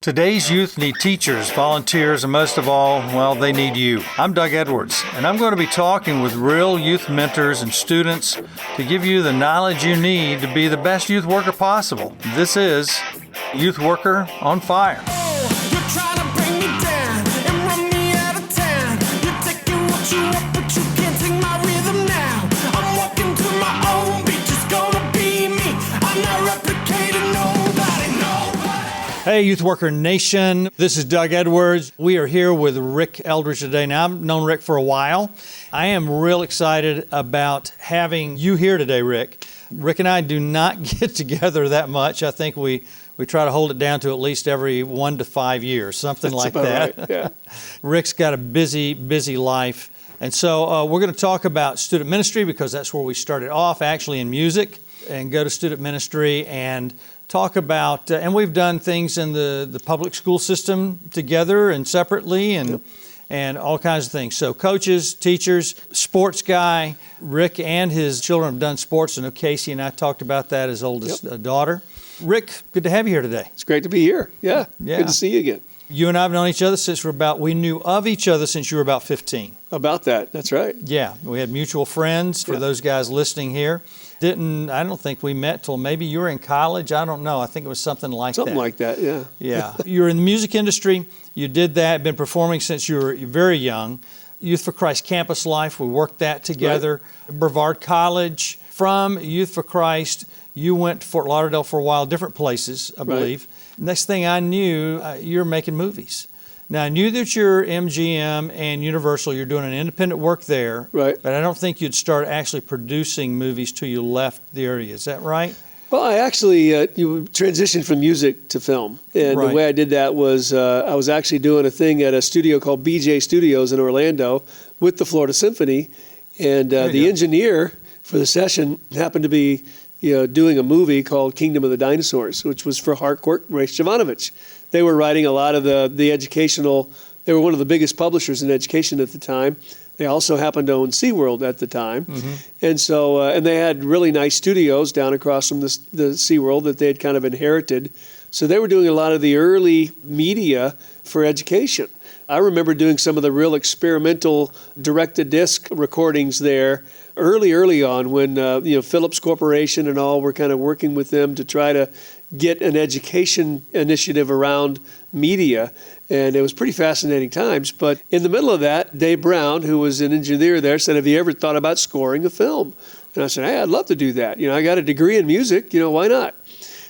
Today's youth need teachers, volunteers, and most of all, well, they need you. I'm Doug Edwards, and I'm going to be talking with real youth mentors and students to give you the knowledge you need to be the best youth worker possible. This is Youth Worker on Fire. Hey, Youth Worker Nation. This is Doug Edwards. We are here with Rick Eldridge today. Now, I've known Rick for a while. I am real excited about having you here today, Rick. Rick and I do not get together that much. I think we try to hold it down to at least every 1 to 5 years, something like that. Right. Yeah. Rick's got a busy life. And so we're going to talk about student ministry because that's where we started off, actually in music, and go to student ministry and talk about, and we've done things in the public school system together and separately and all kinds of things. So coaches, teachers, sports guy, Rick and his children have done sports. I know Casey and I talked about that, his oldest daughter. Rick, good to have you here today. It's great to be here. Yeah. Good to see you again. You and I have known each other since we knew of each other since you were about 15. About that, that's right. Yeah, we had mutual friends for those guys listening here. I don't think we met till maybe you were in college. I don't know. I think it was something like that. Something like that, yeah. Yeah. You were in the music industry. You did that, been performing since you were very young. Youth for Christ campus life, we worked that together. Right. Brevard College. From Youth for Christ, you went to Fort Lauderdale for a while, different places, I believe. Right. Next thing I knew, you were making movies. Now, I knew that you're MGM and Universal, you're doing an independent work there, right? But I don't think you'd start actually producing movies till you left the area. Is that right? Well, I actually you transitioned from music to film. And the way I did that was I was actually doing a thing at a studio called BJ Studios in Orlando with the Florida Symphony. And the engineer for the session happened to be doing a movie called Kingdom of the Dinosaurs, which was for Harcourt Brace Jovanovich. They were writing a lot of the educational, they were one of the biggest publishers in education at the time. They also happened to own SeaWorld at the time. Mm-hmm. And so, and they had really nice studios down across from the SeaWorld that they had kind of inherited. So they were doing a lot of the early media for education. I remember doing some of the real experimental direct-to-disc recordings there early on when Philips Corporation and all were kind of working with them to try to get an education initiative around media. And it was pretty fascinating times. But in the middle of that, Dave Brown, who was an engineer there, said, "Have you ever thought about scoring a film?" And I said, "Hey, I'd love to do that. I got a degree in music. Why not?"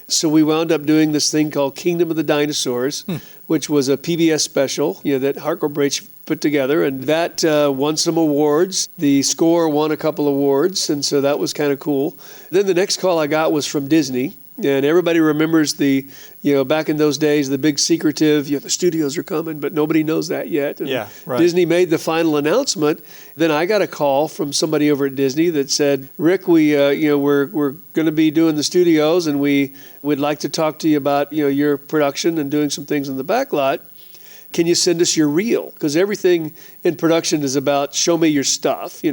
So we wound up doing this thing called Kingdom of the Dinosaurs, which was a PBS special that Harcourt Brace put together, and that won some awards. The score won a couple awards, and so that was kind of cool. Then the next call I got was from Disney, and everybody remembers back in those days, the big secretive, the studios are coming, but nobody knows that yet. And Disney made the final announcement. Then I got a call from somebody over at Disney that said, "Rick, we're going to be doing the studios, and we would like to talk to you about your production and doing some things in the back lot. Can you send us your reel? Because everything in production is about show me your stuff.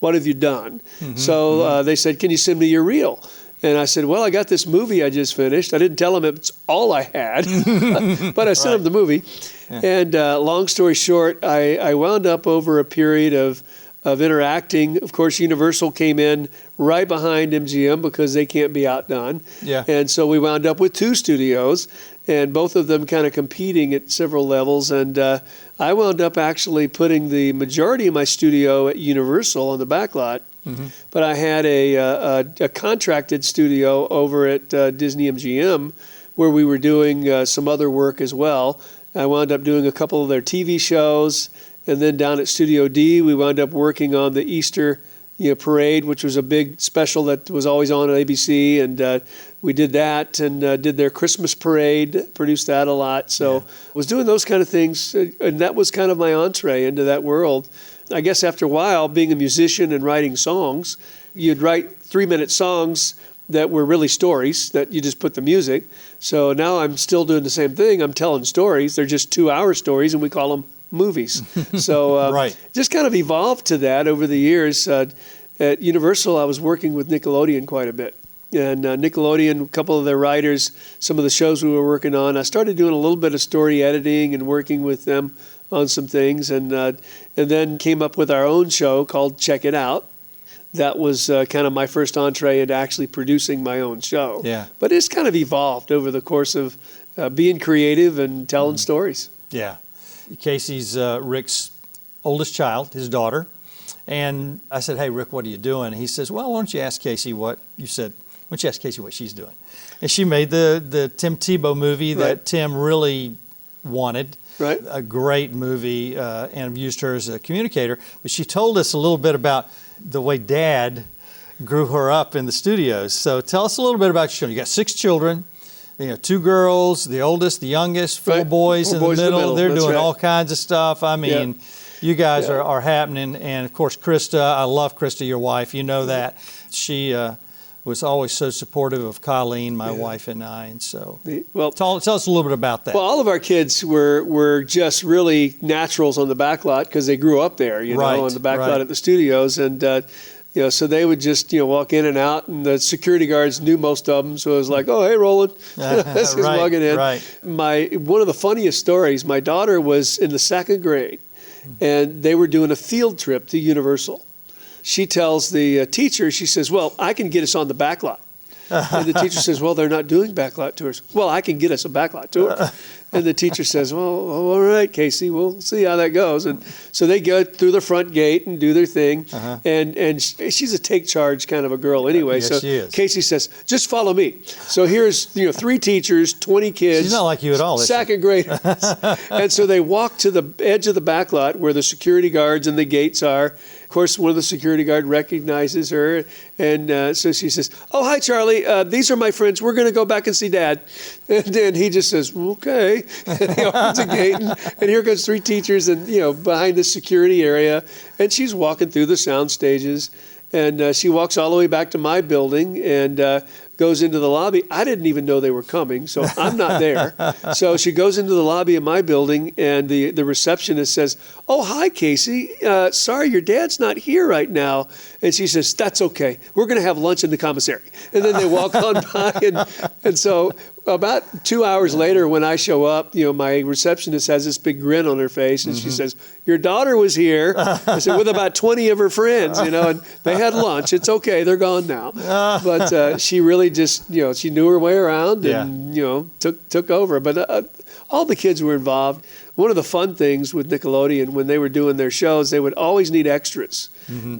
What have you done?" Mm-hmm. So they said, "Can you send me your reel?" And I said, "Well, I got this movie I just finished." I didn't tell them it's all I had, but I sent them the movie. Yeah. And long story short, I wound up over a period of interacting. Of course, Universal came in right behind MGM because they can't be outdone. Yeah. And so we wound up with 2 studios, and both of them kind of competing at several levels. And I wound up actually putting the majority of my studio at Universal on the back lot. Mm-hmm. But I had a contracted studio over at Disney MGM where we were doing some other work as well. I wound up doing a couple of their TV shows, and then down at Studio D, we wound up working on the Easter parade, which was a big special that was always on ABC, and we did that and did their Christmas parade, produced that a lot. So I was doing those kind of things, and that was kind of my entree into that world. I guess after a while, being a musician and writing songs, you'd write 3-minute songs that were really stories that you just put the music. So now I'm still doing the same thing. I'm telling stories. They're just 2-hour stories, and we call them movies. So just kind of evolved to that over the years. At Universal, I was working with Nickelodeon quite a bit. and Nickelodeon, a couple of their writers, some of the shows we were working on. I started doing a little bit of story editing and working with them on some things, and then came up with our own show called Check It Out. That was kind of my first entree into actually producing my own show. Yeah. But it's kind of evolved over the course of being creative and telling stories. Yeah. Casey's Rick's oldest child, his daughter. And I said, hey, Rick, what are you doing? He says, well, why don't you ask Casey what you said? Why don't you ask Casey what she's doing? And she made the Tim Tebow movie that Tim really wanted. Right. A great movie, and I've used her as a communicator. But she told us a little bit about the way Dad grew her up in the studios. So tell us a little bit about your children. You got 6 children, 2 girls, the oldest, the youngest, 4 boys, in the middle. They're doing all kinds of stuff. I mean, you guys are happening. And of course, Krista, I love Krista, your wife. You know that. She was always so supportive of Colleen, my wife, and I. And so tell us a little bit about that. Well, all of our kids were just really naturals on the back lot because they grew up there, on the back lot at the studios. And, so they would just, walk in and out, and the security guards knew most of them. So it was like, oh, hey, Roland, this is walking in. Right. One of the funniest stories, my daughter was in the 2nd grade, and they were doing a field trip to Universal. She tells the teacher, she says, well, I can get us on the back lot. And the teacher says, well, they're not doing backlot tours. Well, I can get us a backlot tour. And the teacher says, well, all right, Casey, we'll see how that goes. And so they go through the front gate and do their thing. And she's a take charge kind of a girl anyway. Yes, so she is. Casey says, just follow me. So here's 3 teachers, 20 kids. She's not like you at all, is she? 2nd graders. And so they walk to the edge of the backlot where the security guards and the gates are. Of course, one of the security guard recognizes her. And so she says, oh, hi, Charlie. These are my friends. We're going to go back and see Dad. And then he just says, okay. And he opens a gate, and here comes 3 teachers and, behind the security area. And she's walking through the sound stages. And she walks all the way back to my building and goes into the lobby. I didn't even know they were coming, so I'm not there. So she goes into the lobby of my building, and the receptionist says, oh, hi, Casey. Sorry, your dad's not here right now. And she says, that's okay. We're going to have lunch in the commissary. And then they walk on by. And so about 2 hours later, when I show up, my receptionist has this big grin on her face, and she says, your daughter was here. I said, with about 20 of her friends, and they had lunch. It's okay. They're gone now. But she really just, she knew her way around and, took over. But all the kids were involved. One of the fun things with Nickelodeon, when they were doing their shows, they would always need extras.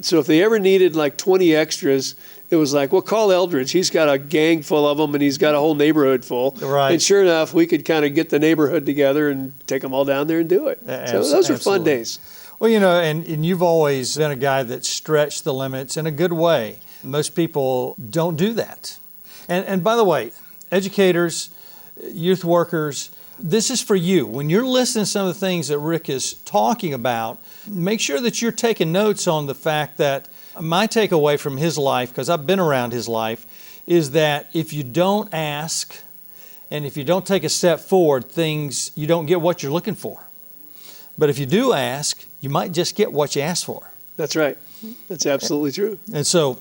So if they ever needed like 20 extras, it was like, well, call Eldridge. He's got a gang full of them, and he's got a whole neighborhood full. Right. And sure enough, we could kind of get the neighborhood together and take them all down there and do it. So those were fun days. Well, and you've always been a guy that stretched the limits in a good way. Most people don't do that. And by the way, educators, youth workers, this is for you. When you're listening to some of the things that Rick is talking about, make sure that you're taking notes on the fact that my takeaway from his life, because I've been around his life, is that if you don't ask and if you don't take a step forward, you don't get what you're looking for. But if you do ask, you might just get what you asked for. That's right. That's absolutely true. And so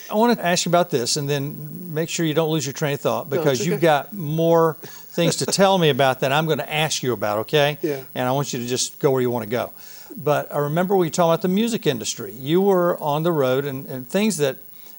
I want to ask you about this, and then make sure you don't lose your train of thought, because you've got more things to tell me about that I'm going to ask you about, okay? Yeah. And I want you to just go where you want to go. But I remember we were talking about the music industry. You were on the road, and things that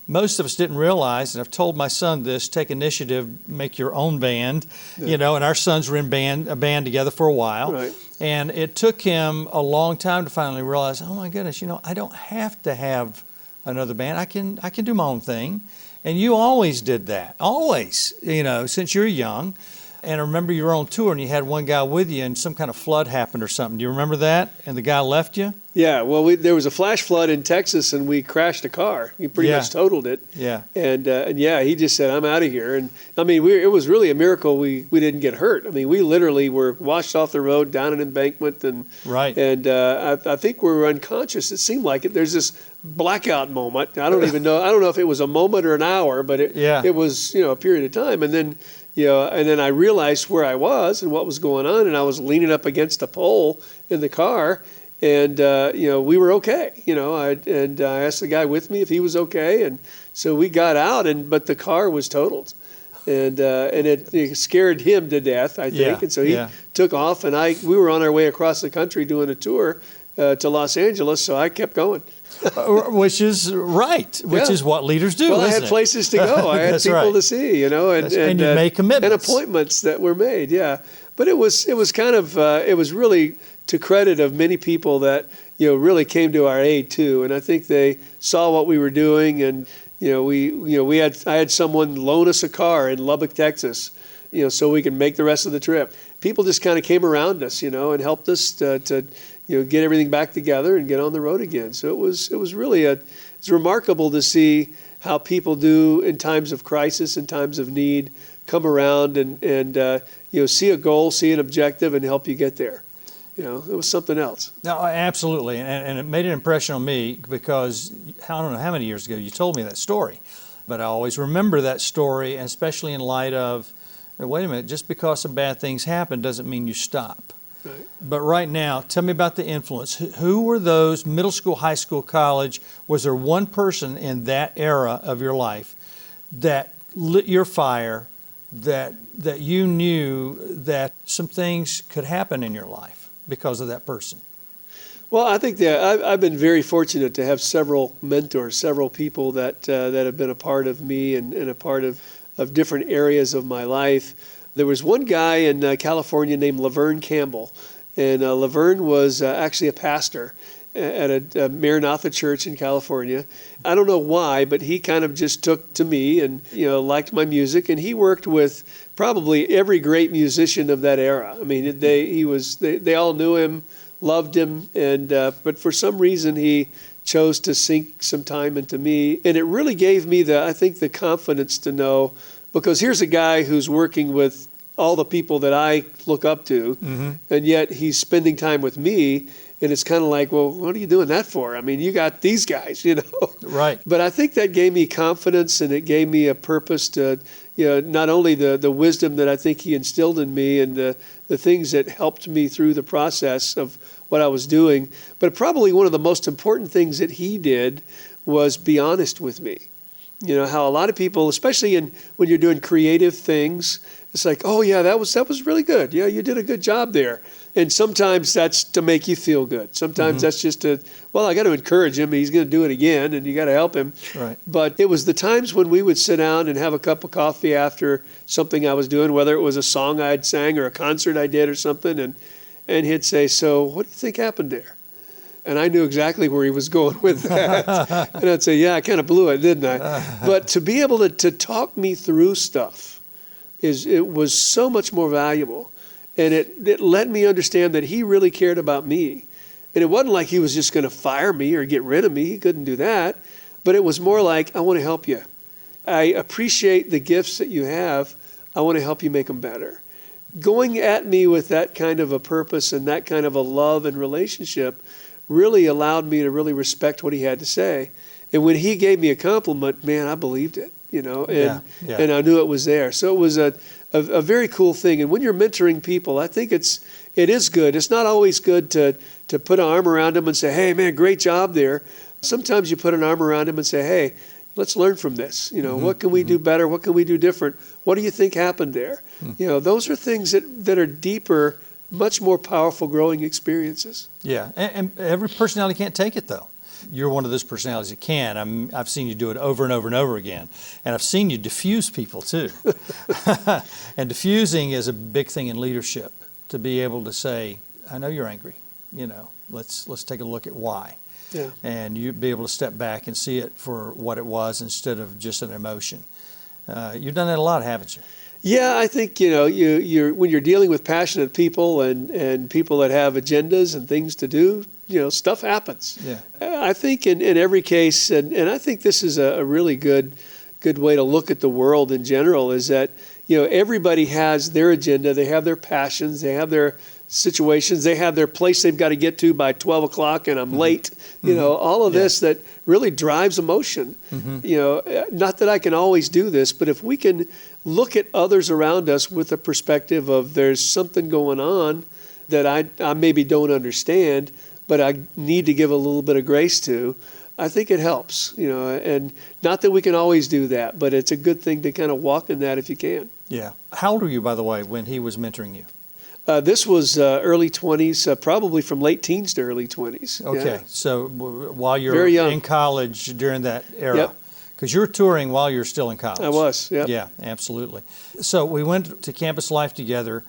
most of us didn't realize, and I've told my son this, take initiative, make your own band, and our sons were in a band together for a while. Right. And it took him a long time to finally realize, oh my goodness, I don't have to have another band. I can do my own thing. And you always did that, always, since you're young. And I remember you were on tour and you had one guy with you and some kind of flood happened or something. Do you remember that? And the guy left you? Yeah, well, there was a flash flood in Texas and we crashed a car. He pretty much totaled it. Yeah. And he just said, I'm out of here. And I mean, it was really a miracle we didn't get hurt. I mean, we literally were washed off the road down an embankment. And I think we were unconscious. It seemed like it. There's this blackout moment. I don't even know. I don't know if it was a moment or an hour, but it was, a period of time. And then, and then I realized where I was and what was going on. And I was leaning up against a pole in the car. And, we were okay. I asked the guy with me if he was okay. And so we got out, but the car was totaled. And it scared him to death, I think. Yeah, And so he took off, and we were on our way across the country doing a tour to Los Angeles, so I kept going. Which is right, which is what leaders do, Well, I isn't had it? places to go. I had people to see, and you made commitments. and appointments that were made. Yeah, but it was kind of it was really to credit of many people that really came to our aid too, and I think they saw what we were doing, and I had someone loan us a car in Lubbock, Texas, so we could make the rest of the trip. People just kind of came around us, and helped us to get everything back together and get on the road again. So it was really it's remarkable to see how people do in times of crisis, in times of need, come around and see a goal, see an objective, and help you get there. It was something else. No, absolutely, and it made an impression on me because I don't know how many years ago you told me that story, but I always remember that story, and especially in light of, wait a minute, just because some bad things happen doesn't mean you stop. Right. But right now, tell me about the influence. Who were those, middle school, high school, college? Was there one person in that era of your life that lit your fire, that you knew that some things could happen in your life because of that person? Well, I think that I've been very fortunate to have several mentors, several people that have been a part of me and a part of different areas of my life. There was one guy in California named Laverne Campbell, and Laverne was actually a pastor at a Maranatha church in California. I don't know why, but he kind of just took to me and liked my music, and he worked with probably every great musician of that era. I mean, they all knew him, loved him, and but for some reason he chose to sink some time into me, and it really gave me the confidence to know, because here's a guy who's working with all the people that I look up to, and yet he's spending time with me. And it's kind of like, well, what are you doing that for? I mean, you got these guys, Right. But I think that gave me confidence, and it gave me a purpose to, not only the wisdom that I think he instilled in me and the things that helped me through the process of what I was doing, but probably one of the most important things that he did was be honest with me. How a lot of people, especially when you're doing creative things, it's like, oh yeah, that was really good. Yeah, you did a good job there. And sometimes that's to make you feel good. Sometimes that's just I got to encourage him. He's going to do it again, and you got to help him. Right. But it was the times when we would sit down and have a cup of coffee after something I was doing, whether it was a song I'd sang or a concert I did or something, and he'd say, so what do you think happened there? And I knew exactly where he was going with that. And I'd say, yeah, I kind of blew it, didn't I? But to be able to talk me through stuff, it was so much more valuable. And it let me understand that he really cared about me. And it wasn't like he was just going to fire me or get rid of me. He couldn't do that. But it was more like, I want to help you. I appreciate the gifts that you have. I want to help you make them better. Going at me with that kind of a purpose and that kind of a love and relationship really allowed me to really respect what he had to say. And when he gave me a compliment, man, I believed it, and I knew it was there. So it was a very cool thing. And when you're mentoring people, I think it is good. It's not always good to put an arm around them and say, hey, man, great job there. Sometimes you put an arm around them and say, hey, let's learn from this. What can we do better? What can we do different? What do you think happened there? Those are things that are deeper, much more powerful growing experiences. Yeah, and every personality can't take it, though. You're one of those personalities that can. I've seen you do it over and over and over again. And I've seen you diffuse people, too. And diffusing is a big thing in leadership, to be able to say, I know you're angry. Let's take a look at why. Yeah. And you be able to step back and see it for what it was instead of just an emotion. You've done that a lot, haven't you? Yeah, I think you're when you're dealing with passionate people and people that have agendas and things to do, stuff happens. Yeah. I think in every case, and I think this is a really good way to look at the world in general, is that everybody has their agenda, they have their passions, they have their situations, they have their place they've got to get to by 12 o'clock and I'm late, all of this that really drives emotion. Not that I can always do this, but if we can look at others around us with a perspective of there's something going on that I maybe don't understand, but I need to give a little bit of grace to, I think it helps, and not that we can always do that, but it's a good thing to kind of walk in that if you can. Yeah. How old were you, by the way, when he was mentoring you? This was early 20s, probably from late teens to early 20s. Okay, Yeah. so while you're Very young. in college during that era, Yep. because you were touring while you're still in college. I was, yeah. Yeah, absolutely. So we went to Campus Life together,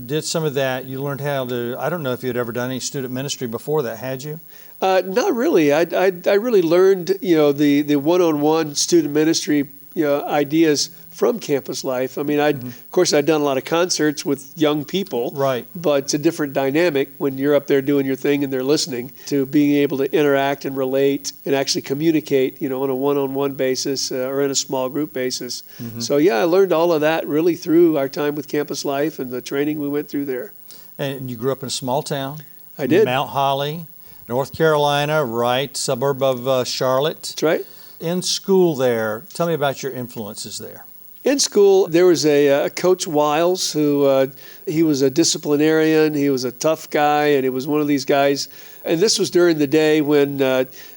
did some of that. You learned how to, I don't know if you'd ever done any student ministry before that, had you? Not really. I really learned, the one-on-one student ministry, ideas from Campus Life. I mean, of course, I'd done a lot of concerts with young people. Right. But it's a different dynamic when you're up there doing your thing and they're listening, to being able to interact and relate and actually communicate, on a one-on-one basis or in a small group basis. So, yeah, I learned all of that really through our time with Campus Life and the training we went through there. And you grew up in a small town? I did. Mount Holly, North Carolina, right, suburb of Charlotte. That's right. In school there, tell me about your influences there. In school, there was a Coach Wiles who he was a disciplinarian. He was a tough guy, and he was one of these guys. And this was during the day when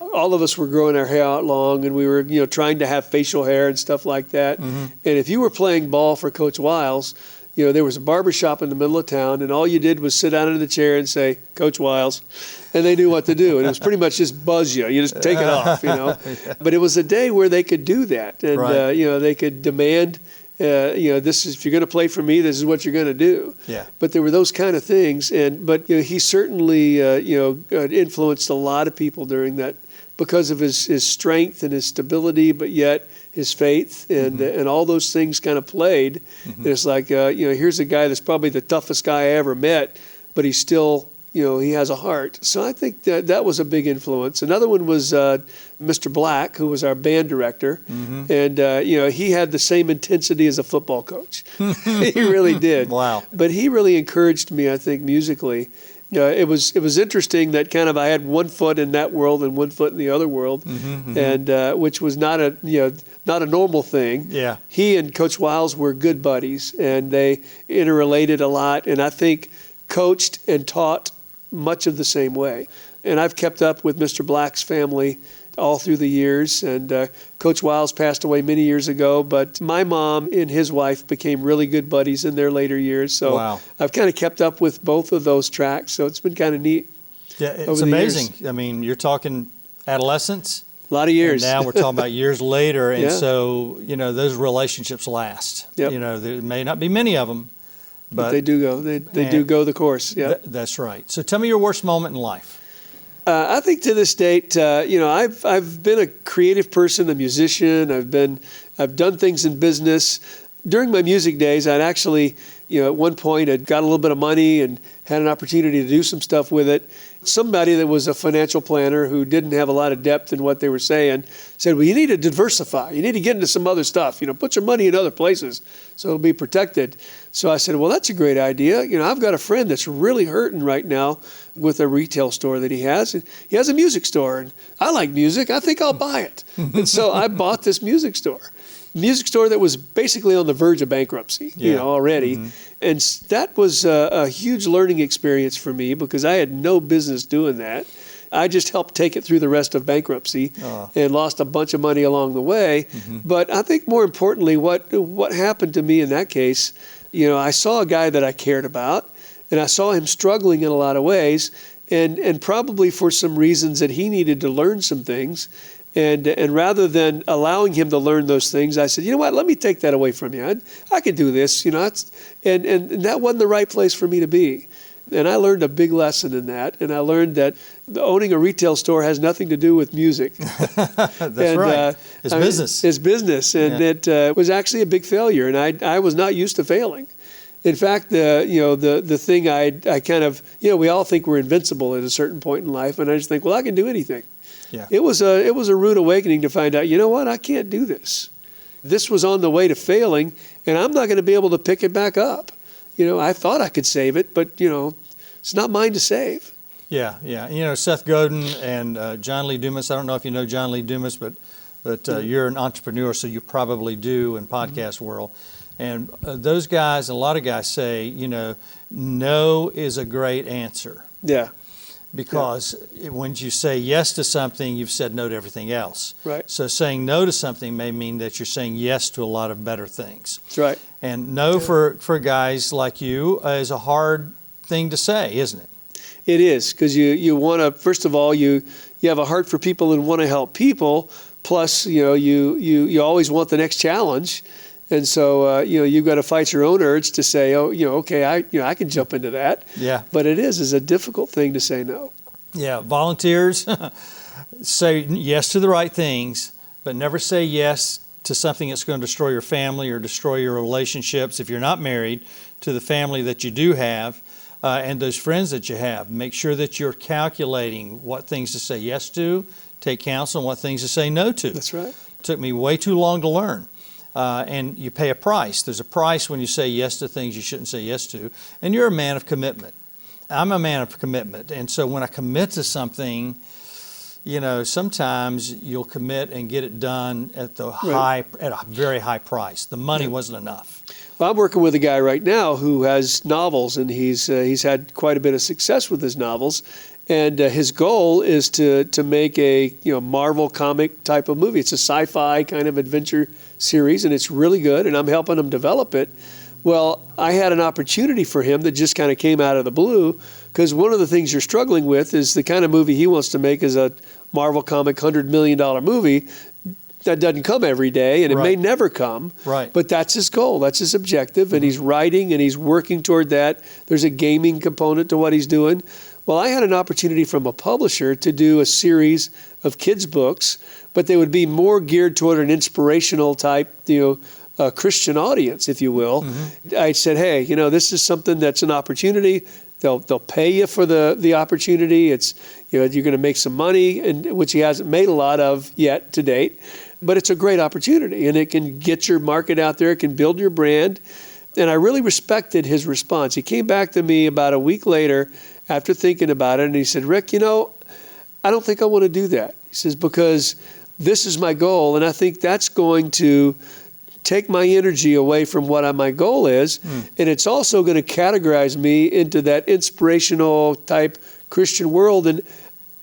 all of us were growing our hair out long, and we were trying to have facial hair and stuff like that. And if you were playing ball for Coach Wiles, there was a barber shop in the middle of town, and all you did was sit down in the chair and say, "Coach Wiles," and they knew what to do. And it was pretty much just buzz you. You just take it off, Yeah. But it was a day where they could do that, and Right. they could demand, this is, if you're going to play for me, this is what you're going to do. Yeah. But there were those kind of things, but he certainly influenced a lot of people during that, because of his strength and his stability, but yet his faith and all those things kind of played. And it's like, here's a guy that's probably the toughest guy I ever met, but he's still, he has a heart. So I think that was a big influence. Another one was Mr. Black, who was our band director. And, he had the same intensity as a football coach. He really did. Wow. But he really encouraged me, I think, musically. It was interesting that kind of I had one foot in that world and one foot in the other world, and which was not a normal thing. Yeah. He and Coach Wiles were good buddies, and they interrelated a lot, and I think coached and taught much of the same way. And I've kept up with Mr. Black's family all through the years, and Coach Wiles passed away many years ago, but my mom and his wife became really good buddies in their later years. So Wow. I've kind of kept up with both of those tracks, so it's been kind of neat. Yeah, it's over the amazing. years. I mean, you're talking adolescence. A lot of years. And now we're talking about years later, and Yeah. so those relationships last. Yep. There may not be many of them, but they do go. They do go the course. Yeah. That's right. So tell me your worst moment in life. I think to this date, I've been a creative person, a musician. I've done things in business. During my music days, I'd actually, at one point, I'd got a little bit of money and had an opportunity to do some stuff with it. Somebody that was a financial planner who didn't have a lot of depth in what they were saying said, well, you need to diversify. You need to get into some other stuff. Put your money in other places so it'll be protected. So I said, well, that's a great idea. I've got a friend that's really hurting right now with a retail store that he has. He has a music store, and I like music. I think I'll buy it. And so I bought this music store. Music store that was basically on the verge of bankruptcy, already. And that was a huge learning experience for me, because I had no business doing that. I just helped take it through the rest of bankruptcy and lost a bunch of money along the way. But I think more importantly, what happened to me in that case, I saw a guy that I cared about, and I saw him struggling in a lot of ways, and probably for some reasons that he needed to learn some things. And rather than allowing him to learn those things, I said, you know what, let me take that away from you. I can do this, and that wasn't the right place for me to be. And I learned a big lesson in that. And I learned that owning a retail store has nothing to do with music. That's right. It's business. It's business. And it was actually a big failure. And I was not used to failing. In fact, the thing I kind of, we all think we're invincible at a certain point in life. And I just think, well, I can do anything. Yeah. It was a rude awakening to find out, you know what, I can't do this. This was on the way to failing, and I'm not going to be able to pick it back up. I thought I could save it, but, it's not mine to save. Yeah. Seth Godin and John Lee Dumas, I don't know if you know John Lee Dumas, but you're an entrepreneur, so you probably do in podcast world. And those guys, a lot of guys say, no is a great answer. Yeah. because when you say yes to something, you've said no to everything else. Right. So saying no to something may mean that you're saying yes to a lot of better things. That's right. And no for guys like you is a hard thing to say, isn't it? It is, because you want to, first of all, you have a heart for people and want to help people. Plus, you always want the next challenge. And so, you've got to fight your own urge to say, okay, I can jump into that. Yeah. But it is a difficult thing to say no. Yeah. Volunteers say yes to the right things, but never say yes to something that's going to destroy your family or destroy your relationships if you're not married, to the family that you do have and those friends that you have. Make sure that you're calculating what things to say yes to, take counsel, and what things to say no to. That's right. It took me way too long to learn. And you pay a price. There's a price when you say yes to things you shouldn't say yes to. And you're a man of commitment. I'm a man of commitment. And so when I commit to something, sometimes you'll commit and get it done at at a very high price. The money wasn't enough. Well, I'm working with a guy right now who has novels, and he's had quite a bit of success with his novels. And his goal is to make a Marvel comic type of movie. It's a sci-fi kind of adventure series, and it's really good, and I'm helping him develop it. Well, I had an opportunity for him that just kind of came out of the blue, because one of the things you're struggling with is the kind of movie he wants to make is a Marvel comic $100 million movie. That doesn't come every day, and it may never come. Right. But that's his goal. That's his objective, and he's writing, and he's working toward that. There's a gaming component to what he's doing. Well, I had an opportunity from a publisher to do a series of kids' books, but they would be more geared toward an inspirational type, Christian audience, if you will. Mm-hmm. I said, hey, this is something that's an opportunity. They'll pay you for the opportunity. It's you're going to make some money, and which he hasn't made a lot of yet to date. But it's a great opportunity, and it can get your market out there. It can build your brand. And I really respected his response. He came back to me about a week later after thinking about it, and he said, Rick, I don't think I want to do that. He says, because this is my goal, and I think that's going to take my energy away from what my goal is, and it's also going to categorize me into that inspirational type Christian world, and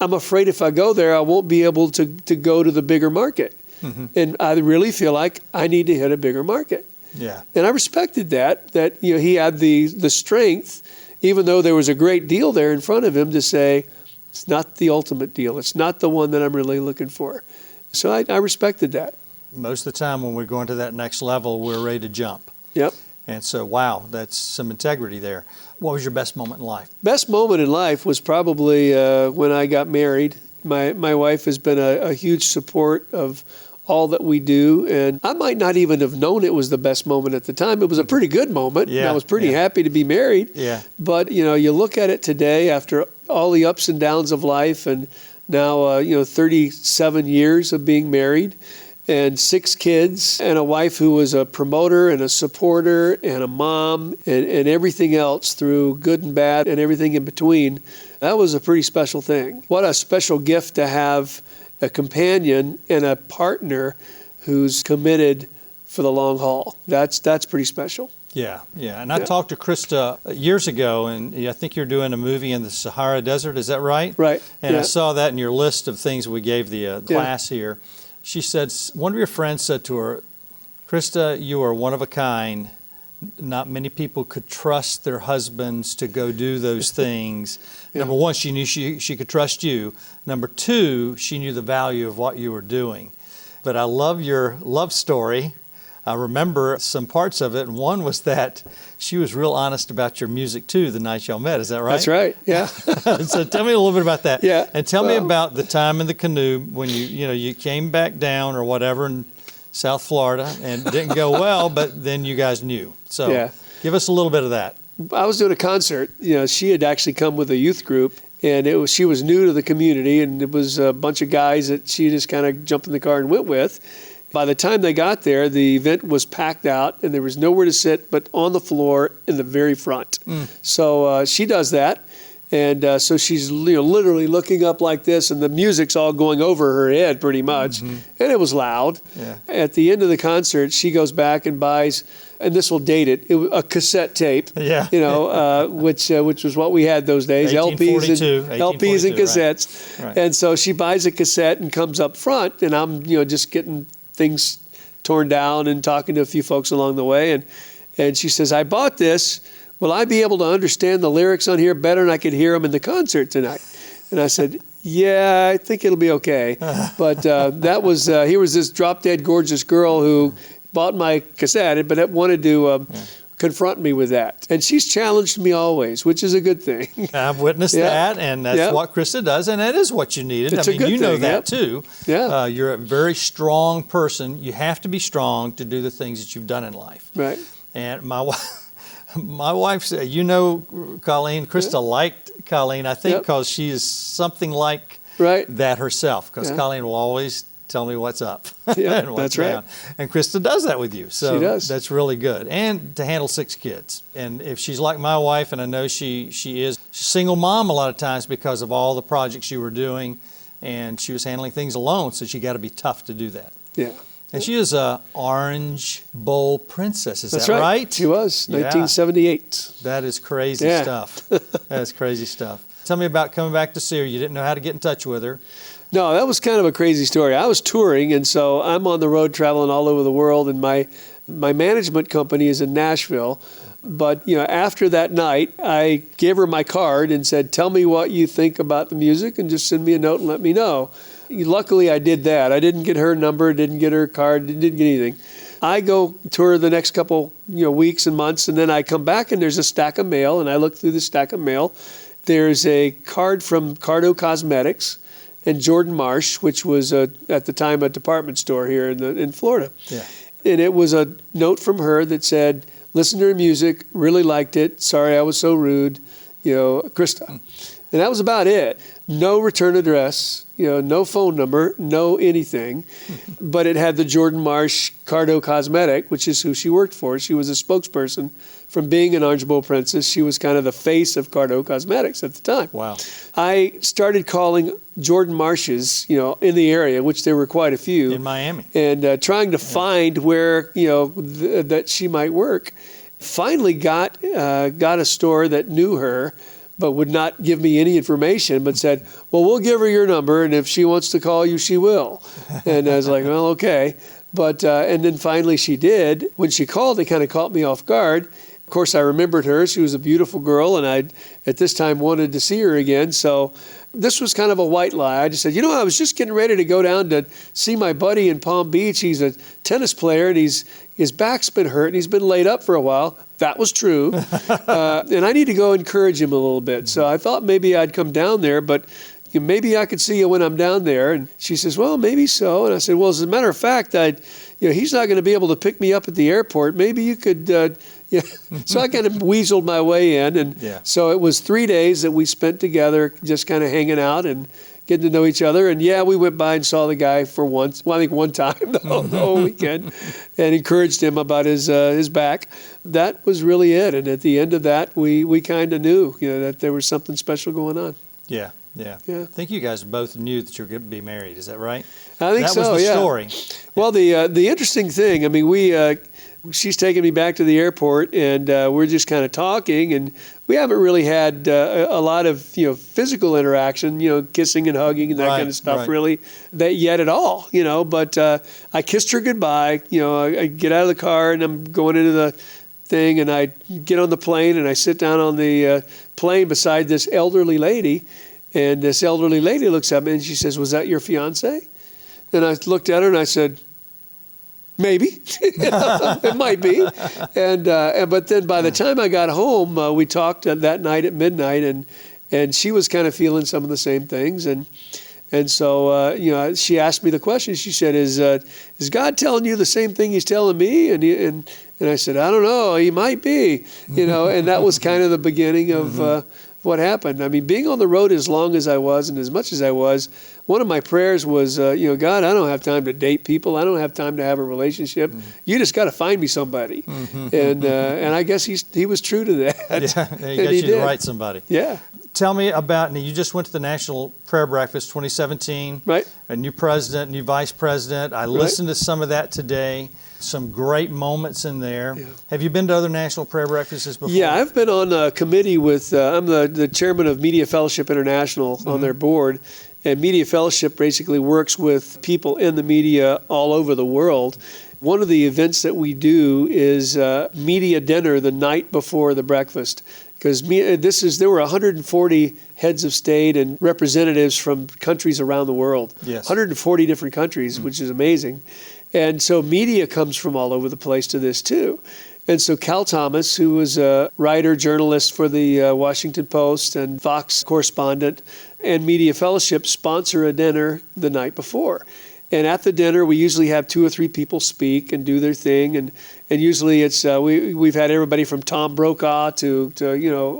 I'm afraid if I go there, I won't be able to go to the bigger market. Mm-hmm. And I really feel like I need to hit a bigger market. Yeah. And I respected that he had the strength, even though there was a great deal there in front of him, to say, it's not the ultimate deal. It's not the one that I'm really looking for. So I respected that. Most of the time when we're going to that next level, we're ready to jump. Yep. And so, wow, that's some integrity there. What was your best moment in life? Best moment in life was probably when I got married. My wife has been a huge support of all that we do, and I might not even have known it was the best moment at the time. It was a pretty good moment. Yeah, I was pretty happy to be married. Yeah. But you look at it today after all the ups and downs of life, and now 37 years of being married, and 6 kids, and a wife who was a promoter and a supporter and a mom and everything else through good and bad and everything in between. That was a pretty special thing. What a special gift to have a companion and a partner who's committed for the long haul. That's pretty special. Yeah. And I talked to Krista years ago, and I think you're doing a movie in the Sahara Desert. Is that right? Right. And I saw that in your list of things we gave the class here. She said, one of your friends said to her, Krista, you are one of a kind. Not many people could trust their husbands to go do those things. Number one, she knew she could trust you. Number two, she knew the value of what you were doing. But I love your love story. I remember some parts of it, and one was that she was real honest about your music too the night y'all met. Is that right? That's right, yeah. So tell me a little bit about that. Yeah. And tell me about the time in the canoe when you came back down or whatever in South Florida, and it didn't go well, but then you guys knew. So give us a little bit of that. I was doing a concert. She had actually come with a youth group, and she was new to the community, and it was a bunch of guys that she just kind of jumped in the car and went with. By the time they got there, the event was packed out, and there was nowhere to sit but on the floor in the very front. So she does that, And so she's literally looking up like this, and the music's all going over her head pretty much. And it was loud. Yeah. At the end of the concert, she goes back and buys, and this will date it, a cassette tape. Yeah. Which was what we had those days, LPs and cassettes. Right. And so she buys a cassette and comes up front, and I'm just getting things torn down and talking to a few folks along the way, and she says, "I bought this. Will I be able to understand the lyrics on here better than I could hear them in the concert tonight?" And I said, "Yeah, I think it'll be okay." But here was this drop-dead gorgeous girl who bought my cassette, but wanted to confront me with that. And she's challenged me always, which is a good thing. I've witnessed that, and that's what Krista does, and that is what you needed. It's a good you know thing, that too. Yeah. You're a very strong person. You have to be strong to do the things that you've done in life. Right. And my wife said, Colleen, Krista liked Colleen, I think, because she is something like that herself, because Colleen will always tell me what's up. Yeah, and what's that's right. down. And Krista does that with you. So she does. That's really good. And to handle 6 kids. And if she's like my wife, and I know she is, she's a single mom a lot of times because of all the projects you were doing, and she was handling things alone, so she got to be tough to do that. Yeah. And she is a Orange Bowl princess. Is That's that right? She was, 1978. That is crazy stuff. That is crazy stuff. Tell me about coming back to see her. You didn't know how to get in touch with her. No, that was kind of a crazy story. I was touring, and so I'm on the road traveling all over the world, and my management company is in Nashville. But, after that night, I gave her my card and said, "Tell me what you think about the music and just send me a note and let me know." Luckily, I did that. I didn't get her number, didn't get her card, didn't get anything. I go tour the next couple, weeks and months, and then I come back and there's a stack of mail, and I look through the stack of mail. There's a card from Cardo Cosmetics and Jordan Marsh, which was at the time a department store here in Florida. Yeah. And it was a note from her that said, "Listen to her music, really liked it. Sorry I was so rude, Krista." And that was about it. No return address, no phone number, no anything. But it had the Jordan Marsh Cardo Cosmetic, which is who she worked for. She was a spokesperson. From being an Orange Bowl princess, she was kind of the face of Cardo Cosmetics at the time. Wow. I started calling Jordan Marshes, in the area, which there were quite a few. In Miami. And trying to find where, that she might work. Finally got a store that knew her, but would not give me any information, but said, "Well, we'll give her your number, and if she wants to call you, she will." And I was like, "Well, okay." But and then finally she did. When she called, it kind of caught me off guard. Of course, I remembered her. She was a beautiful girl, and I, at this time, wanted to see her again. So this was kind of a white lie. I just said, I was just getting ready to go down to see my buddy in Palm Beach. He's a tennis player, and his back's been hurt, and he's been laid up for a while. That was true. And I need to go encourage him a little bit. So I thought maybe I'd come down there, but maybe I could see you when I'm down there. And she says, "Well, maybe so." And I said, "Well, as a matter of fact, he's not going to be able to pick me up at the airport. Maybe you could." So I kind of weaseled my way in. And so it was 3 days that we spent together just kind of hanging out and getting to know each other. And we went by and saw the guy for once. Well, I think one time the whole weekend, and encouraged him about his back. That was really it. And at the end of that, we kind of knew, that there was something special going on. Yeah. I think you guys both knew that you were going to be married. Is that right? I think so. That was the story. Well, the interesting thing, I mean, she's taking me back to the airport, and we're just kind of talking, and we haven't really had a lot of physical interaction, kissing and hugging and that kind of stuff, really, that yet at all, But I kissed her goodbye. I get out of the car and I'm going into the thing, and I get on the plane and I sit down on the plane beside this elderly lady, and this elderly lady looks at me and she says, "Was that your fiance?" And I looked at her and I said, "Maybe." It might be. But then by the time I got home, we talked that night at midnight, and she was kind of feeling some of the same things. And so, she asked me the question. She said, is God telling you the same thing he's telling me? And I said, "I don't know. He might be." And that was kind of the beginning of what happened. I mean, being on the road as long as I was and as much as I was, one of my prayers was, "God, I don't have time to date people. I don't have time to have a relationship. You just got to find me somebody." And I guess he was true to that. Yeah, he got you to write somebody. Yeah. tell me about, now you just went to the National Prayer Breakfast 2017. Right. A new president, new vice president. I listened to some of that today. Some great moments in there. Yeah. Have you been to other National Prayer Breakfasts before? Yeah, I've been on a committee with, I'm the chairman of Media Fellowship International on their board. And Media Fellowship basically works with people in the media all over the world. One of the events that we do is media dinner the night before the breakfast. Because there were 140 heads of state and representatives from countries around the world. Yes. 140 different countries, which is amazing. And so media comes from all over the place to this too. And so Cal Thomas, who was a writer, journalist for the Washington Post and Fox correspondent, and Media Fellowship sponsor a dinner the night before. And at the dinner, we usually have 2 or 3 people speak and do their thing. And usually it's we've had everybody from Tom Brokaw to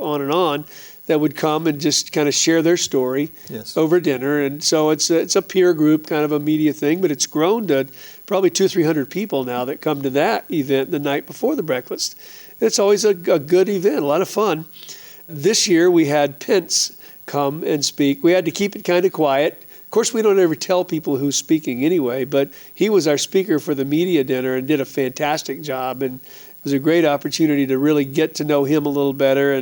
on and on that would come and just kind of share their story over dinner. And so it's a peer group, kind of a media thing, but it's grown to probably 200 or 300 people now that come to that event the night before the breakfast. It's always a good event, a lot of fun. This year we had Pence come and speak. We had to keep it kind of quiet. Of course, we don't ever tell people who's speaking anyway, but he was our speaker for the media dinner and did a fantastic job. And it was a great opportunity to really get to know him a little better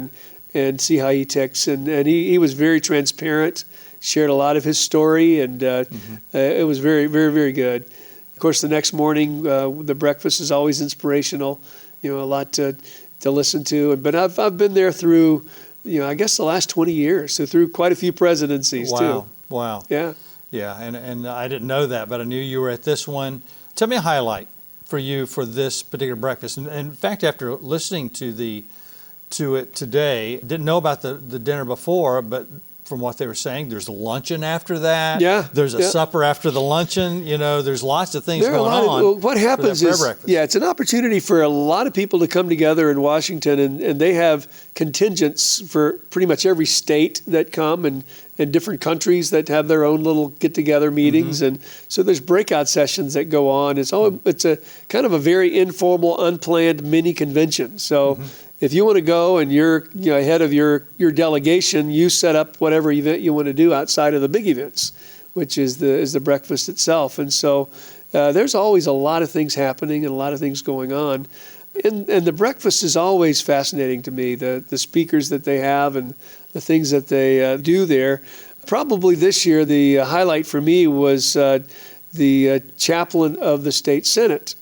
and see how he ticks. And he was very transparent, shared a lot of his story, and it was very, very, very good. Of course, the next morning, the breakfast is always inspirational, a lot to listen to. But I've been there through, I guess the last 20 years, so through quite a few presidencies too. Wow. Yeah. Yeah, and I didn't know that, but I knew you were at this one. Tell me a highlight for you for this particular breakfast. And in fact, after listening to it today, didn't know about the dinner before, but from what they were saying, there's a luncheon after that. Yeah. There's a supper after the luncheon. There's lots of things going on. What happens is, it's an opportunity for a lot of people to come together in Washington, and they have contingents for pretty much every state that come and different countries that have their own little get-together meetings. And so there's breakout sessions that go on. It's a kind of a very informal, unplanned mini convention. So if you want to go and you're head of your delegation, you set up whatever event you want to do outside of the big events, which is the breakfast itself. And so there's always a lot of things happening and a lot of things going on. And the breakfast is always fascinating to me, the speakers that they have and the things that they do there. Probably this year, the highlight for me was the chaplain of the state Senate,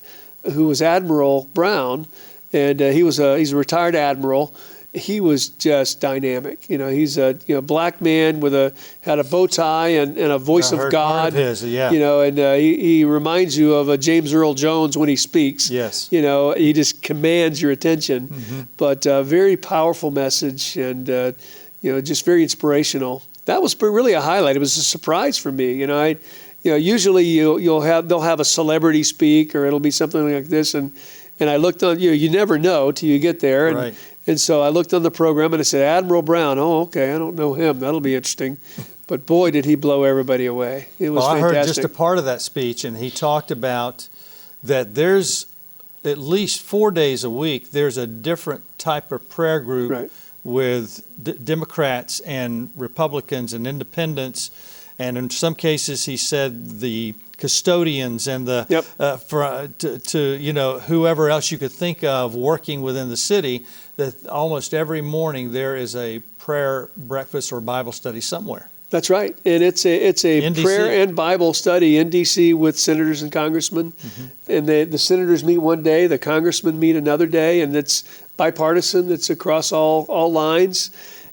who was Admiral Brown. And he's a retired admiral. He was just dynamic. He's a black man had a bow tie and a voice of God. And he reminds you of James Earl Jones when he speaks. Yes. He just commands your attention. But very powerful message and just very inspirational. That was really a highlight. It was a surprise for me. Usually they'll have a celebrity speak or it'll be something like this and I looked on, you never know till you get there. And so I looked on the program and I said, Admiral Brown. Oh, okay. I don't know him. That'll be interesting. But boy, did he blow everybody away. It was fantastic. I heard just a part of that speech, and he talked about that there's at least 4 days a week, there's a different type of prayer group with Democrats and Republicans and independents. And in some cases, he said the custodians and whoever else you could think of working within the city, that almost every morning there is a prayer breakfast or Bible study somewhere. That's right. And it's a prayer and Bible study in D.C. with senators and congressmen. And the senators meet one day, the congressmen meet another day, and it's bipartisan. It's across all lines.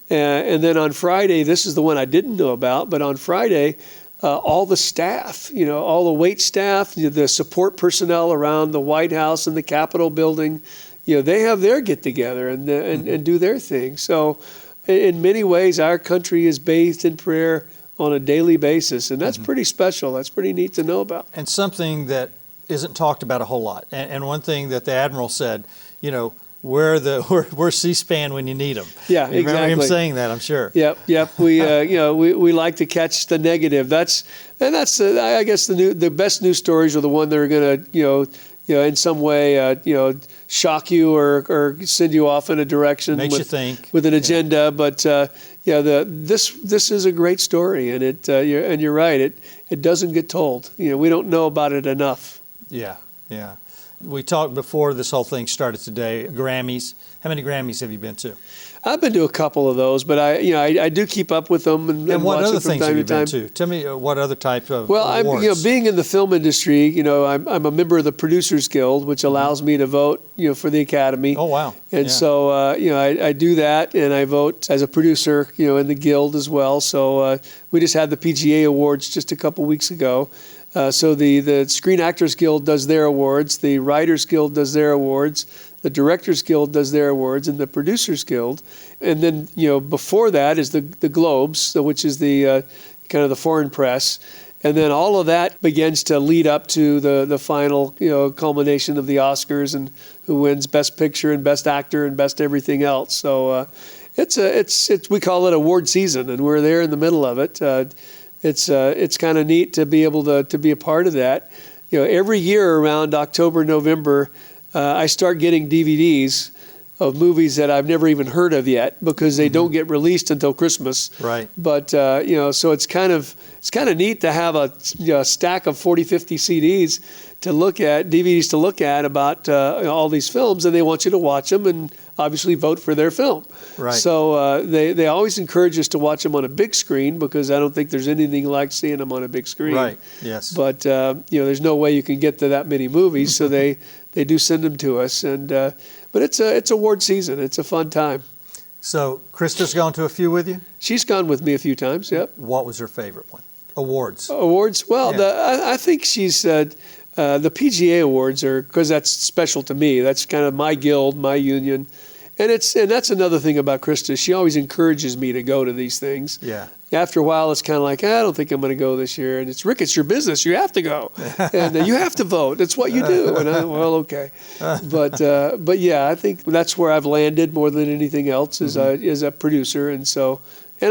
And then on Friday, this is the one I didn't know about, but on Friday, all the staff, all the wait staff, the support personnel around the White House and the Capitol building, they have their get-together and do their thing. So in many ways, our country is bathed in prayer on a daily basis, and that's pretty special. That's pretty neat to know about. And something that isn't talked about a whole lot. And one thing that the Admiral said, we're C-SPAN when you need them. Yeah, you exactly. Remember him saying that, I'm sure. Yep. We like to catch the negative. That's I guess the best news stories are the one that are going to in some way, shock you or send you off in a direction. Makes you think. With an agenda. But, this is a great story, and you're right. It doesn't get told. We don't know about it enough. Yeah. We talked before this whole thing started today, Grammys. How many Grammys have you been to? I've been to a couple of those, but I do keep up with them and what watch other them from things have time you to time. been to? Tell me what other type of Well, awards. being in the film industry, I'm a member of the Producers Guild, which allows me to vote, for the Academy. Oh, wow. And so, I do that, and I vote as a producer, in the Guild as well. So we just had the PGA Awards just a couple weeks ago. So the Screen Actors Guild does their awards, the Writers Guild does their awards, the Directors Guild does their awards, and the Producers Guild. And then, before that is the Globes, which is the kind of the foreign press. And then all of that begins to lead up to the final, culmination of the Oscars and who wins Best Picture and Best Actor and Best everything else. So it's we call it award season, and we're there in the middle of it. It's kind of neat to be able to be a part of that. Every year around October, November, I start getting DVDs of movies that I've never even heard of yet because they don't get released until Christmas. Right. But so it's kind of neat to have a stack of 40, 50 CDs to look at, DVDs to look at about all these films, and they want you to watch them and obviously vote for their film. Right. So they always encourage us to watch them on a big screen because I don't think there's anything like seeing them on a big screen. Right. Yes. But there's no way you can get to that many movies, so they do send them to us. And but it's award season. It's a fun time. So Krista's gone to a few with you? She's gone with me a few times. Yep. What was her favorite one? Awards. Awards. Well, I think she's the PGA Awards are because that's special to me. That's kind of my guild, my union. And that's another thing about Krista. She always encourages me to go to these things. Yeah. After a while, it's kind of like, I don't think I'm going to go this year. And it's, Rick, it's your business. You have to go. And you have to vote. It's what you do. And well, okay. But yeah, I think that's where I've landed more than anything else is a producer. And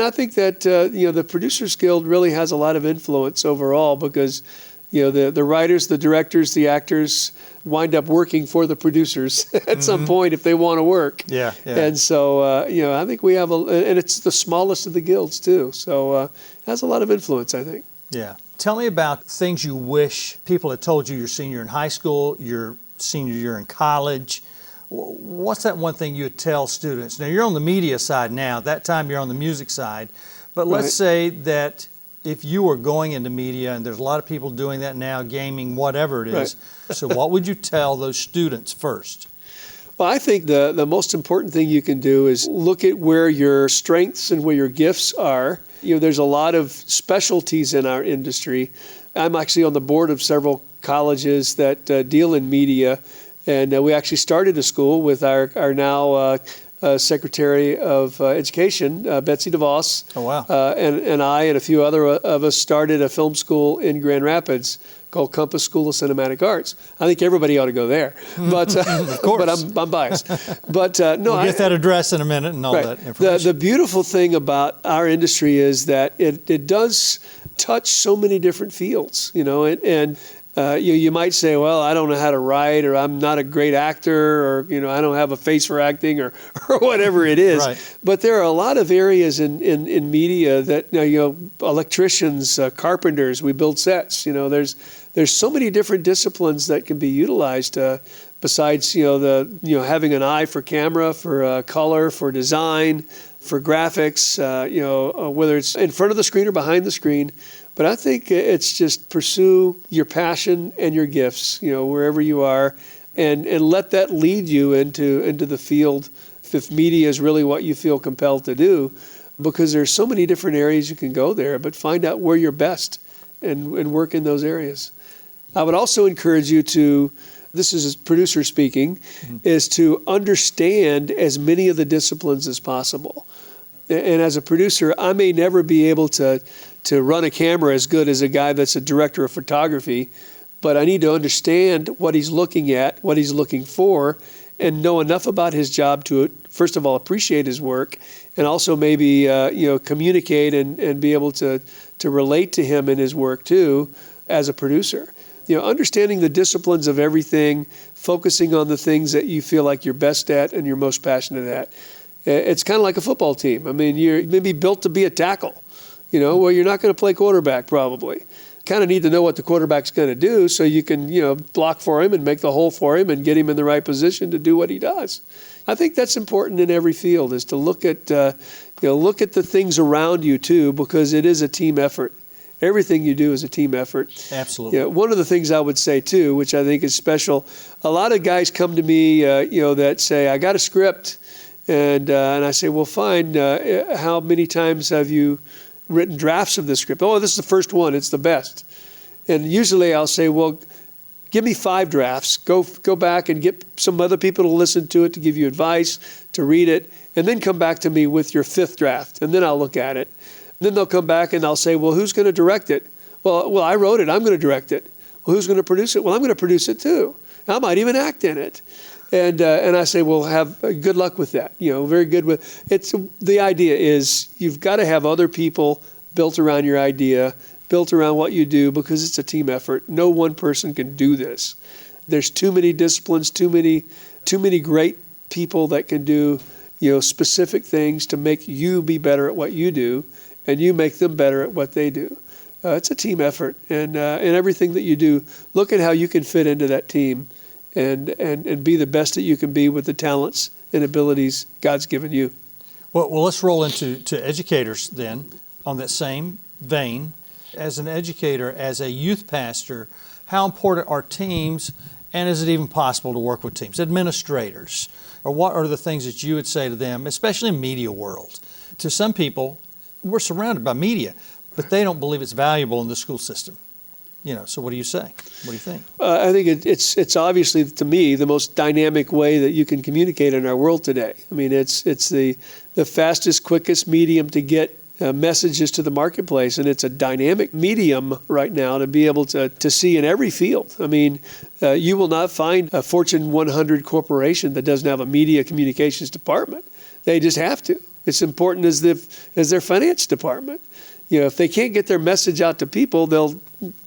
I think that, the Producers Guild really has a lot of influence overall because, the writers, the directors, the actors wind up working for the producers at some point if they want to work. Yeah. And so, I think we have and it's the smallest of the guilds too. So it has a lot of influence, I think. Yeah. Tell me about things you wish people had told you your senior in high school, your senior year in college. What's that one thing you would tell students? Now, you're on the media side now. At that time, you're on the music side. But let's say that if you were going into media, and there's a lot of people doing that now, gaming, whatever it is. Right. So what would you tell those students first? Well, I think the most important thing you can do is look at where your strengths and where your gifts are. There's a lot of specialties in our industry. I'm actually on the board of several colleges that deal in media, and we actually started a school with our now Secretary of Education, Betsy DeVos. Oh, wow. And I and a few other of us started a film school in Grand Rapids called Compass School of Cinematic Arts. I think everybody ought to go there. But, of course. But I'm biased. But no, we'll get that address in a minute and all that information. The beautiful thing about our industry is that it does touch so many different fields, and you might say, well, I don't know how to write, or I'm not a great actor, or I don't have a face for acting, or whatever it is. Right. But there are a lot of areas in media that electricians, carpenters, we build sets. There's so many different disciplines that can be utilized. Besides having an eye for camera, for color, for design, for graphics, whether it's in front of the screen or behind the screen. But I think it's just pursue your passion and your gifts, wherever you are, and let that lead you into the field if media is really what you feel compelled to do, because there's so many different areas you can go there, but find out where you're best and work in those areas. I would also encourage you to, this is producer speaking, is to understand as many of the disciplines as possible. And as a producer, I may never be able to run a camera as good as a guy that's a director of photography, but I need to understand what he's looking at, what he's looking for, and know enough about his job to, first of all, appreciate his work, and also maybe communicate and be able to relate to him in his work too, as a producer. understanding the disciplines of everything, focusing on the things that you feel like you're best at and you're most passionate at. It's kind of like a football team. I mean, you're maybe built to be a tackle, well, you're not going to play quarterback probably. Kind of need to know what the quarterback's going to do so you can, block for him and make the hole for him and get him in the right position to do what he does. I think that's important in every field, is to look at the things around you too, because it is a team effort. Everything you do is a team effort. Absolutely. One of the things I would say too, which I think is special, a lot of guys come to me, that say, I got a script, and I say, well, fine. How many times have you written drafts of the script? Oh, this is the first one. It's the best. And usually I'll say, well, give me 5 drafts. Go back and get some other people to listen to it, to give you advice, to read it, and then come back to me with your 5th draft, and then I'll look at it. Then they'll come back and I'll say, well, who's going to direct it? Well, I wrote it. I'm going to direct it. Well, who's going to produce it? Well, I'm going to produce it too. I might even act in it. And I say, well, have good luck with that. Very good with it's. The idea is you've got to have other people built around your idea, built around what you do, because it's a team effort. No one person can do this. There's too many disciplines, too many great people that can do specific things to make you be better at what you do, and you make them better at what they do. It's a team effort, and in everything that you do, look at how you can fit into that team, and be the best that you can be with the talents and abilities God's given you. Well, let's roll into educators then, on that same vein. As an educator, as a youth pastor, how important are teams, and is it even possible to work with teams? Administrators, or what are the things that you would say to them, especially in media world? To some people, we're surrounded by media, but they don't believe it's valuable in the school system. So what do you say? What do you think? I think it's obviously, to me, the most dynamic way that you can communicate in our world today. I mean, it's the fastest, quickest medium to get messages to the marketplace, and it's a dynamic medium right now to be able to see in every field. I mean, you will not find a Fortune 100 corporation that doesn't have a media communications department. They just have to. It's important as their finance department. If they can't get their message out to people, they'll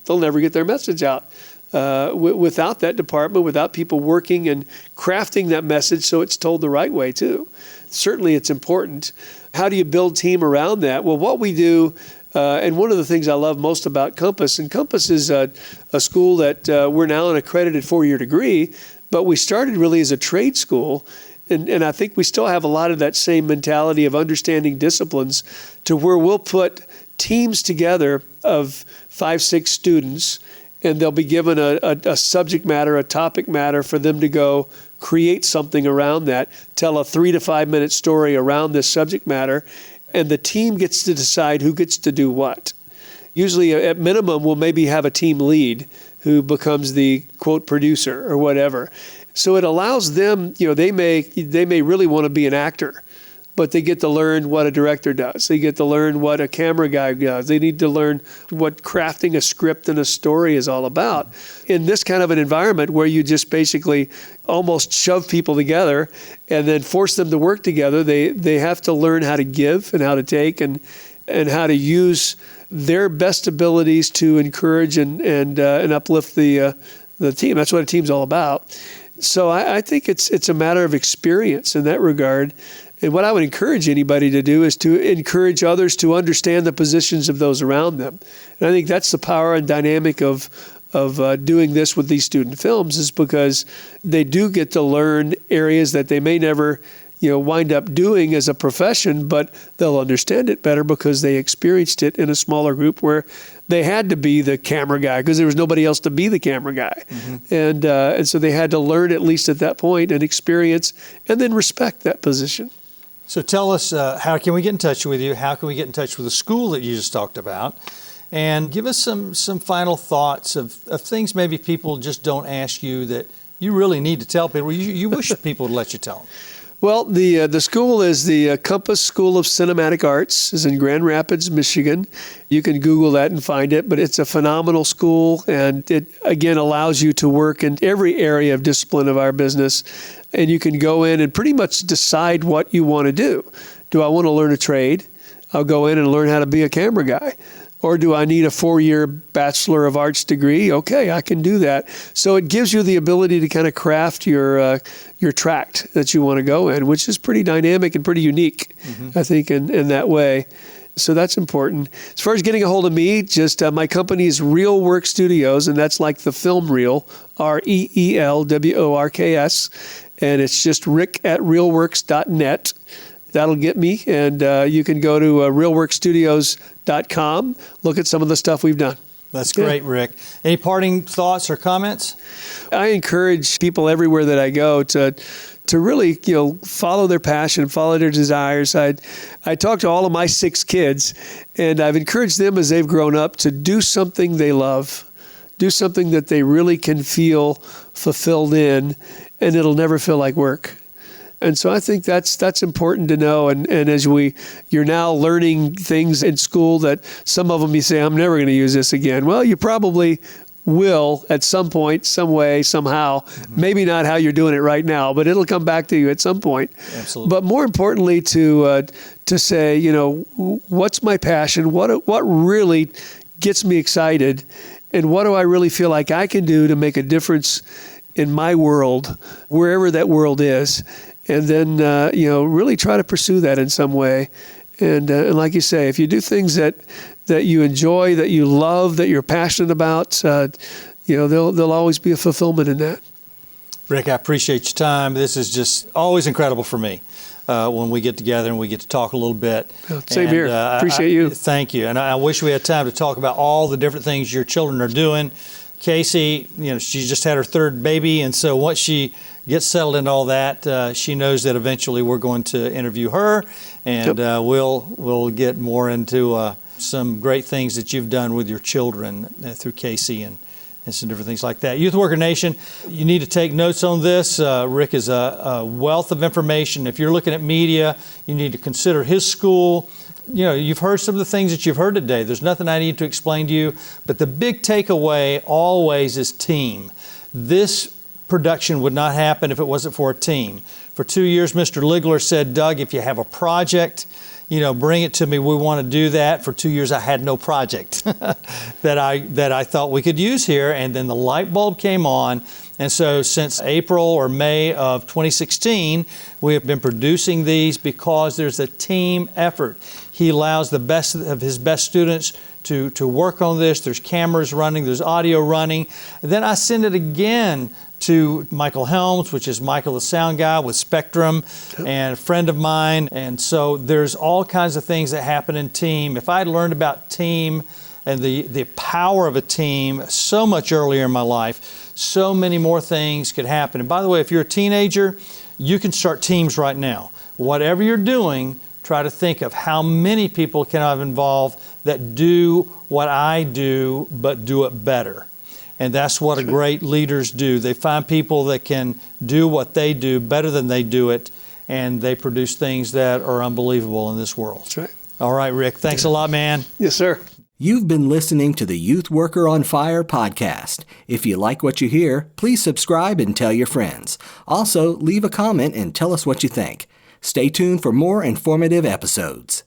never get their message out. Without that department, without people working and crafting that message so it's told the right way too. Certainly it's important. How do you build team around that? Well, what we do, and one of the things I love most about Compass, and Compass is a school that we're now an accredited 4-year degree, but we started really as a trade school. And I think we still have a lot of that same mentality of understanding disciplines, to where we'll put teams together of 5, 6 students, and they'll be given a subject matter, a topic matter for them to go create something around that, tell a 3 to 5 minute story around this subject matter, and the team gets to decide who gets to do what. Usually at minimum, we'll maybe have a team lead who becomes the quote producer or whatever. So it allows them, they may really want to be an actor, but they get to learn what a director does. They get to learn what a camera guy does. They need to learn what crafting a script and a story is all about. In this kind of an environment where you just basically almost shove people together and then force them to work together, they have to learn how to give and how to take and how to use their best abilities to encourage and uplift the team. That's what a team's all about. So I think it's a matter of experience in that regard. And what I would encourage anybody to do is to encourage others to understand the positions of those around them. And I think that's the power and dynamic of doing this with these student films, is because they do get to learn areas that they may never wind up doing as a profession, but they'll understand it better because they experienced it in a smaller group where they had to be the camera guy because there was nobody else to be the camera guy. Mm-hmm. And so they had to learn, at least at that point, and experience, and then respect that position. So tell us, how can we get in touch with you? How can we get in touch with the school that you just talked about? And give us some final thoughts of things maybe people just don't ask you that you really need to tell people. You wish people would let you tell them. Well, the school is the Compass School of Cinematic Arts. Is in Grand Rapids, Michigan. You can Google that and find it, but it's a phenomenal school, and it, again, allows you to work in every area of discipline of our business, and you can go in and pretty much decide what you want to do. Do I want to learn a trade? I'll go in and learn how to be a camera guy. Or do I need a 4-year Bachelor of Arts degree? Okay, I can do that. So it gives you the ability to kind of craft your tract that you want to go in, which is pretty dynamic and pretty unique, I think, in that way. So that's important. As far as getting a hold of me, just my company is Real Work Studios, and that's like the film reel, REELWORKS, and it's just rick@realworks.net. That'll get me, and you can go to realworkstudios.com, look at some of the stuff we've done. That's great, Rick. Any parting thoughts or comments? I encourage people everywhere that I go to really, follow their passion, follow their desires. I talk to all of my 6 kids, and I've encouraged them as they've grown up to do something they love, do something that they really can feel fulfilled in, and it'll never feel like work. And so I think that's important to know. And as you're now learning things in school that some of them you say, I'm never going to use this again. Well, you probably will at some point, some way, somehow. Maybe not how you're doing it right now, but it'll come back to you at some point. Absolutely. But more importantly, to say, what's my passion? What really gets me excited? And what do I really feel like I can do to make a difference in my world, wherever that world is? And then, really try to pursue that in some way. And like you say, if you do things that you enjoy, that you love, that you're passionate about, there'll always be a fulfillment in that. Rick, I appreciate your time. This is just always incredible for me when we get together and we get to talk a little bit. Same here. Appreciate you. Thank you. And I wish we had time to talk about all the different things your children are doing. Casey, she just had her 3rd baby, and so once she gets settled into all that, she knows that eventually we're going to interview her, and we'll get more into some great things that you've done with your children through Casey and some different things like that. Youth Worker Nation, you need to take notes on this. Rick is a wealth of information. If you're looking at media, you need to consider his school. You've heard some of the things that you've heard today. There's nothing I need to explain to you, but the big takeaway always is team. This production would not happen if it wasn't for a team. For 2 years, Mr. Ligler said, Doug, if you have a project, bring it to me. We want to do that. For 2 years, I had no project that I thought we could use here. And then the light bulb came on. And so since April or May of 2016, we have been producing these because there's a team effort. He allows the best of his best students to work on this. There's cameras running, there's audio running. And then I send it again to Michael Helms, which is Michael the sound guy with Spectrum, and a friend of mine. And so there's all kinds of things that happen in team. If I'd learned about team and the power of a team so much earlier in my life, so many more things could happen. And by the way, if you're a teenager, you can start teams right now. Whatever you're doing, try to think of how many people can I have involved that do what I do, but do it better. And that's what great leaders do. They find people that can do what they do better than they do it, and they produce things that are unbelievable in this world. That's right. All right, Rick, thanks a lot, man. Yes, sir. You've been listening to the Youth Worker on Fire podcast. If you like what you hear, please subscribe and tell your friends. Also, leave a comment and tell us what you think. Stay tuned for more informative episodes.